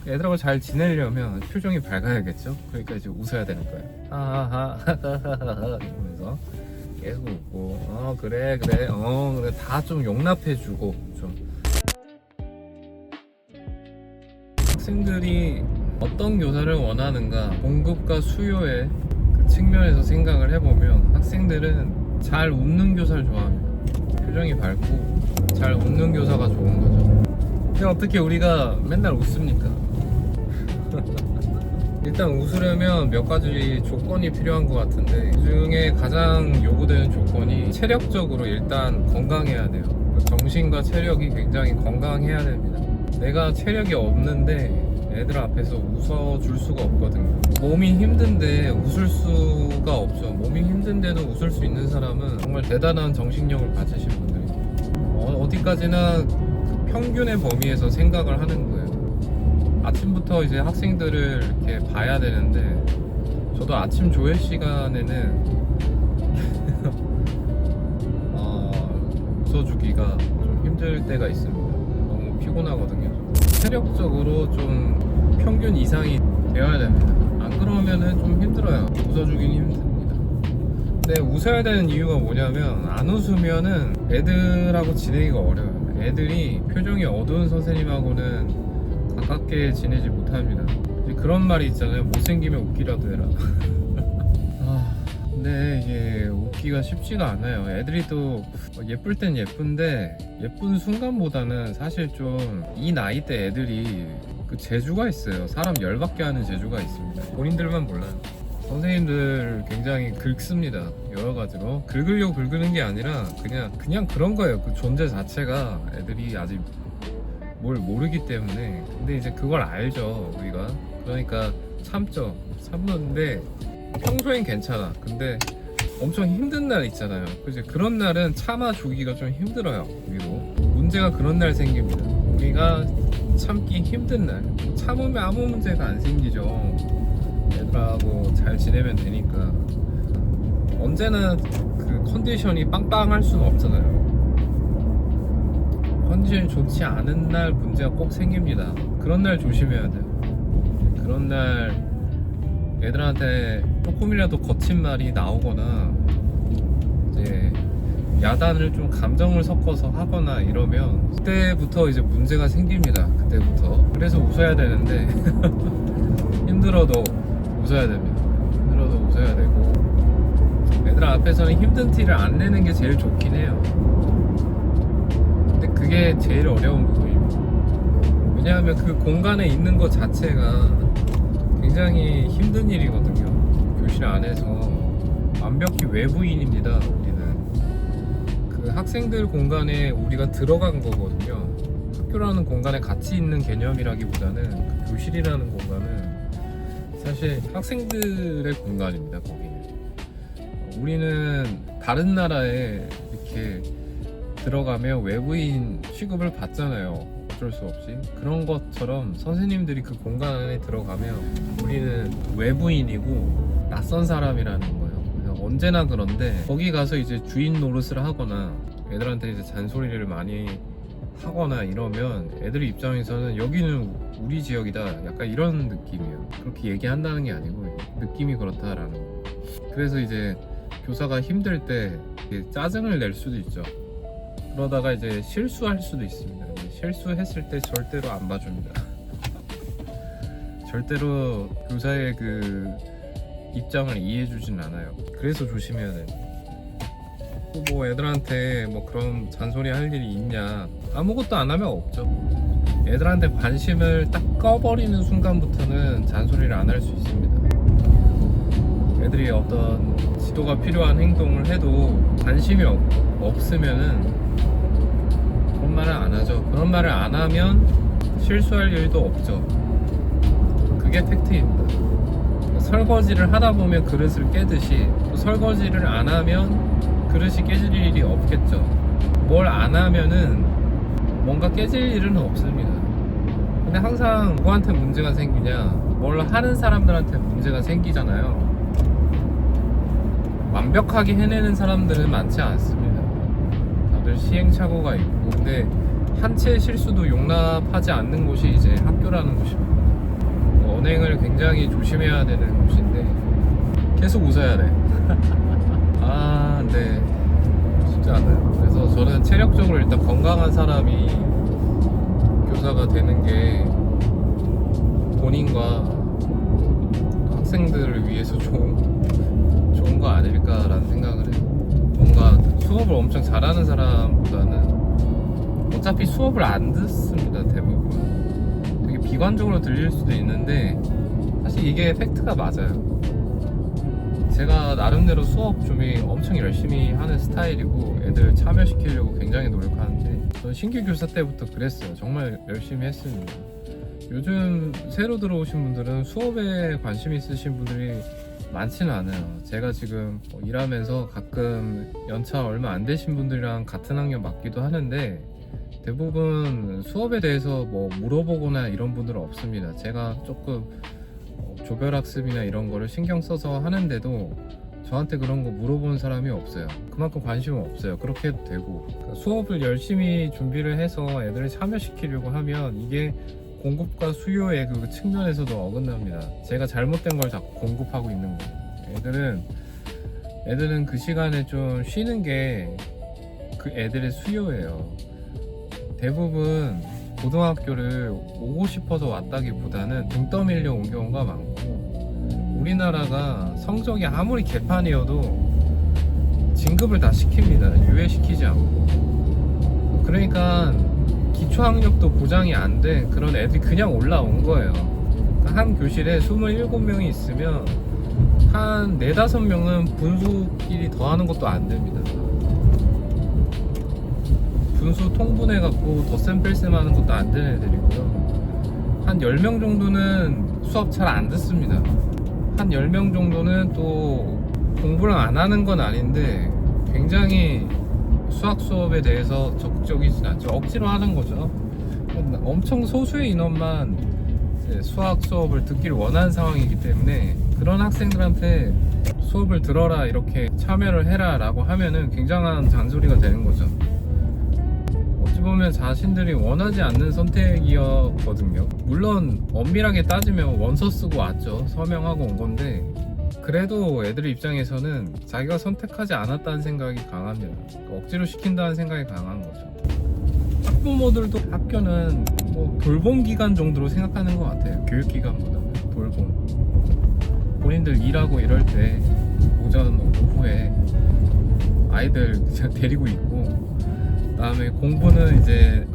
애들하고 잘 지내려면 표정이 밝아야겠죠. 그러니까 이제 웃어야 되는 거예요. 하하하 이러면서 계속 웃고 그래 그래 그래 다 좀 용납해주고 좀. 학생들이 어떤 교사를 원하는가 공급과 수요의 그 측면에서 생각을 해보면 학생들은 잘 웃는 교사를 좋아합니다. 표정이 밝고 잘 웃는 교사가 좋은 거죠. 근데 어떻게 우리가 맨날 웃습니까? 일단 웃으려면 몇 가지 조건이 필요한 것 같은데 그 중에 가장 요구되는 조건이 체력적으로 일단 건강해야 돼요. 정신과 체력이 굉장히 건강해야 됩니다. 내가 체력이 없는데 애들 앞에서 웃어줄 수가 없거든요. 몸이 힘든데 웃을 수가 없죠. 몸이 힘든데도 웃을 수 있는 사람은 정말 대단한 정신력을 가지신 분들이에요. 어디까지나 평균의 범위에서 생각을 하는 거예요. 아침부터 이제 학생들을 이렇게 봐야 되는데 저도 아침 조회 시간에는 웃어주기가 좀 힘들 때가 있습니다. 너무 피곤하거든요. 체력적으로 좀 평균 이상이 되어야 됩니다. 안 그러면은 좀 힘들어요. 웃어주긴 힘듭니다. 근데 웃어야 되는 이유가 뭐냐면 안 웃으면은 애들하고 지내기가 어려워요. 애들이 표정이 어두운 선생님하고는 가깝게 지내지 못합니다. 그런 말이 있잖아요. 못생기면 웃기라도 해라. 근데 이게 웃기가 쉽지가 않아요. 애들이 또 예쁠 땐 예쁜데 예쁜 순간보다는 사실 좀 이 나이 때 애들이 그 재주가 있어요. 사람 열받게 하는 재주가 있습니다. 본인들만 몰라요. 선생님들 굉장히 긁습니다. 여러 가지로 긁으려고 긁는 게 아니라 그냥 그런 거예요. 그 존재 자체가 애들이 아직 뭘 모르기 때문에. 근데 이제 그걸 알죠 우리가. 그러니까 참는데 평소엔 괜찮아. 근데 엄청 힘든 날 있잖아요. 이제 그런 날은 참아주기가 좀 힘들어요. 우리도 문제가 그런 날 생깁니다. 우리가 참기 힘든 날. 참으면 아무 문제가 안 생기죠. 애들하고 잘 지내면 되니까. 언제나 그 컨디션이 빵빵할 수는 없잖아요. 컨디션이 좋지 않은 날 문제가 꼭 생깁니다. 그런 날 조심해야 돼요. 그런 날 애들한테 조금이라도 거친 말이 나오거나 이제 야단을 좀 감정을 섞어서 하거나 이러면 그때부터 이제 문제가 생깁니다. 그때부터. 그래서 웃어야 되는데 힘들어도 웃어야 됩니다. 힘들어도 웃어야 되고 애들 앞에서는 힘든 티를 안 내는 게 제일 좋긴 해요. 근데 그게 제일 어려운 부분입니다. 왜냐하면 그 공간에 있는 것 자체가 굉장히 힘든 일이거든요. 교실 안에서 완벽히 외부인입니다. 우리는 그 학생들 공간에 우리가 들어간 거거든요. 학교라는 공간에 같이 있는 개념이라기보다는 그 교실이라는 공간은 사실 학생들의 공간입니다. 거기는 우리는 다른 나라에 이렇게 들어가면 외부인 취급을 받잖아요. 어쩔 수 없이. 그런 것처럼 선생님들이 그 공간 안에 들어가면 우리는 외부인이고 낯선 사람이라는 거예요. 그래서 언제나 그런데 거기 가서 이제 주인 노릇을 하거나 애들한테 이제 잔소리를 많이 하거나 이러면 애들 입장에서는 여기는 우리 지역이다 약간 이런 느낌이에요. 그렇게 얘기한다는 게 아니고 느낌이 그렇다라는 거예요. 그래서 이제 교사가 힘들 때 짜증을 낼 수도 있죠. 그러다가 이제 실수할 수도 있습니다. 실수했을 때 절대로 안 봐줍니다. 절대로 교사의 그 입장을 이해해주진 않아요. 그래서 조심해야 돼요. 뭐 애들한테 뭐 그런 잔소리 할 일이 있냐? 아무것도 안 하면 없죠. 애들한테 관심을 딱 꺼버리는 순간부터는 잔소리를 안 할 수 있습니다. 애들이 어떤 지도가 필요한 행동을 해도 관심이 없으면은 그런 말을 안 하죠. 그런 말을 안 하면 실수할 일도 없죠. 그게 팩트입니다. 설거지를 하다 보면 그릇을 깨듯이 설거지를 안 하면 그릇이 깨질 일이 없겠죠. 뭘 안 하면은 뭔가 깨질 일은 없습니다. 근데 항상 누구한테 문제가 생기냐? 뭘 하는 사람들한테 문제가 생기잖아요. 완벽하게 해내는 사람들은 많지 않습니다. 다들 시행착오가 있고. 근데 한 채의 실수도 용납하지 않는 곳이 이제 학교라는 곳입니다. 언행을 굉장히 조심해야 되는 곳인데 계속 웃어야 돼. 아, 근데 쉽지 않아요. 그래서 저는 체력적으로 일단 건강한 사람이 교사가 되는 게 본인과 학생들을 위해서 좋은 거 아닐까라는 생각을 해요. 뭔가 수업을 엄청 잘하는 사람보다는 어차피 수업을 안 듣습니다, 대부분. 되게 비관적으로 들릴 수도 있는데 사실 이게 팩트가 맞아요. 제가 나름대로 수업 준비 엄청 열심히 하는 스타일이고 애들 참여시키려고 굉장히 노력하는데 저는 신규 교사 때부터 그랬어요. 정말 열심히 했습니다. 요즘 새로 들어오신 분들은 수업에 관심 있으신 분들이 많지는 않아요. 제가 지금 일하면서 가끔 연차 얼마 안 되신 분들이랑 같은 학년 맡기도 하는데 대부분 수업에 대해서 뭐 물어보거나 이런 분들은 없습니다. 제가 조금 조별학습이나 이런 거를 신경 써서 하는데도 저한테 그런 거 물어보는 사람이 없어요. 그만큼 관심은 없어요. 그렇게 해도 되고 그러니까 수업을 열심히 준비를 해서 애들을 참여시키려고 하면 이게 공급과 수요의 그 측면에서도 어긋납니다. 제가 잘못된 걸 자꾸 공급하고 있는 거예요. 애들은 그 시간에 좀 쉬는 게 그 애들의 수요예요. 대부분 고등학교를 오고 싶어서 왔다기보다는 등 떠밀려 온 경우가 많고 우리나라가 성적이 아무리 개판이어도 진급을 다 시킵니다. 유예시키지 않고. 그러니까 기초학력도 보장이 안 된 그런 애들이 그냥 올라온 거예요. 한 교실에 27명이 있으면 한 4, 5명은 분수끼리 더하는 것도 안 됩니다. 분수 통분해갖고 덧셈 뺄셈 하는 것도 안 되는 애들이고요. 한 10명 정도는 수업 잘 안 듣습니다. 한 10명 정도는 또 공부를 안 하는 건 아닌데 굉장히 수학 수업에 대해서 적극적이진 않죠. 억지로 하는 거죠. 엄청 소수의 인원만 수학 수업을 듣기를 원하는 상황이기 때문에 그런 학생들한테 수업을 들어라 이렇게 참여를 해라 라고 하면은 굉장한 잔소리가 되는 거죠. 어찌 보면 자신들이 원하지 않는 선택이었거든요. 물론 엄밀하게 따지면 원서 쓰고 왔죠. 서명하고 온 건데 그래도 애들 입장에서는 자기가 선택하지 않았다는 생각이 강합니다. 억지로 시킨다는 생각이 강한 거죠. 학부모들도 학교는 뭐 돌봄 기관 정도로 생각하는 것 같아요. 교육 기관보다 돌봄. 본인들 일하고 이럴 때 오전 오후에 아이들 그냥 데리고 있고 그다음에 공부는 이제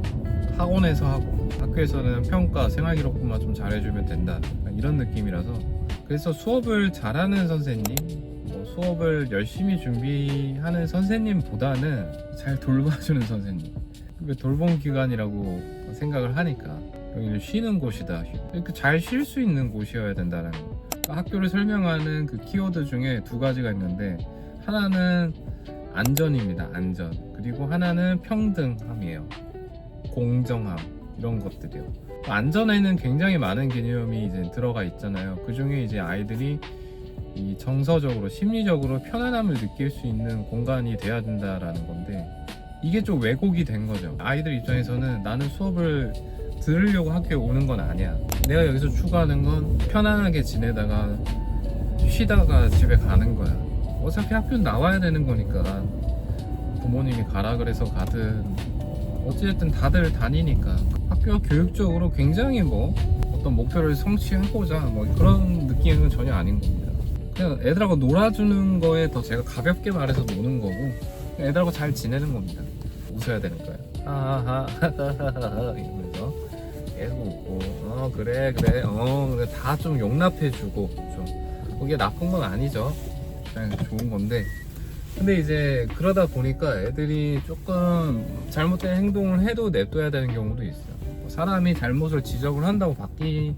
학원에서 하고 학교에서는 평가 생활기록부만 좀 잘해주면 된다 이런 느낌이라서 그래서 수업을 잘하는 선생님 수업을 열심히 준비하는 선생님보다는 잘 돌봐주는 선생님 돌봄 기관이라고 생각을 하니까 여기는 쉬는 곳이다 이렇게 잘 쉴 수 있는 곳이어야 된다는 거. 학교를 설명하는 그 키워드 중에 2가지가 있는데 하나는 안전입니다. 안전. 그리고 하나는 평등함이에요. 공정함 이런 것들이요. 안전에는 굉장히 많은 개념이 이제 들어가 있잖아요. 그 중에 이제 아이들이 이 정서적으로 심리적으로 편안함을 느낄 수 있는 공간이 돼야 된다라는 건데 이게 좀 왜곡이 된 거죠. 아이들 입장에서는 나는 수업을 들으려고 학교에 오는 건 아니야. 내가 여기서 추구하는 건 편안하게 지내다가 쉬다가 집에 가는 거야. 어차피 학교는 나와야 되는 거니까 부모님이 가라 그래서 가든 어찌됐든 다들 다니니까 학교가 교육적으로 굉장히 뭐 어떤 목표를 성취하고자 뭐 그런 느낌은 전혀 아닌 겁니다. 그냥 애들하고 놀아주는 거에 더 제가 가볍게 말해서 노는 거고 애들하고 잘 지내는 겁니다. 웃어야 되는 거예요. 하하하하하하 이러면서 계속 웃고 그래 다 좀 용납해주고 좀 그게 나쁜 건 아니죠. 그냥 좋은 건데 근데 이제 그러다 보니까 애들이 조금 잘못된 행동을 해도 냅둬야 되는 경우도 있어요. 사람이 잘못을 지적을 한다고 바뀌는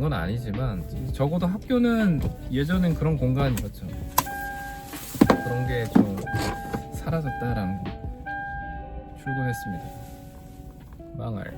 건 아니지만 적어도 학교는 예전엔 그런 공간이었죠. 그런 게 좀 사라졌다라는 거. 출근했습니다. 망할.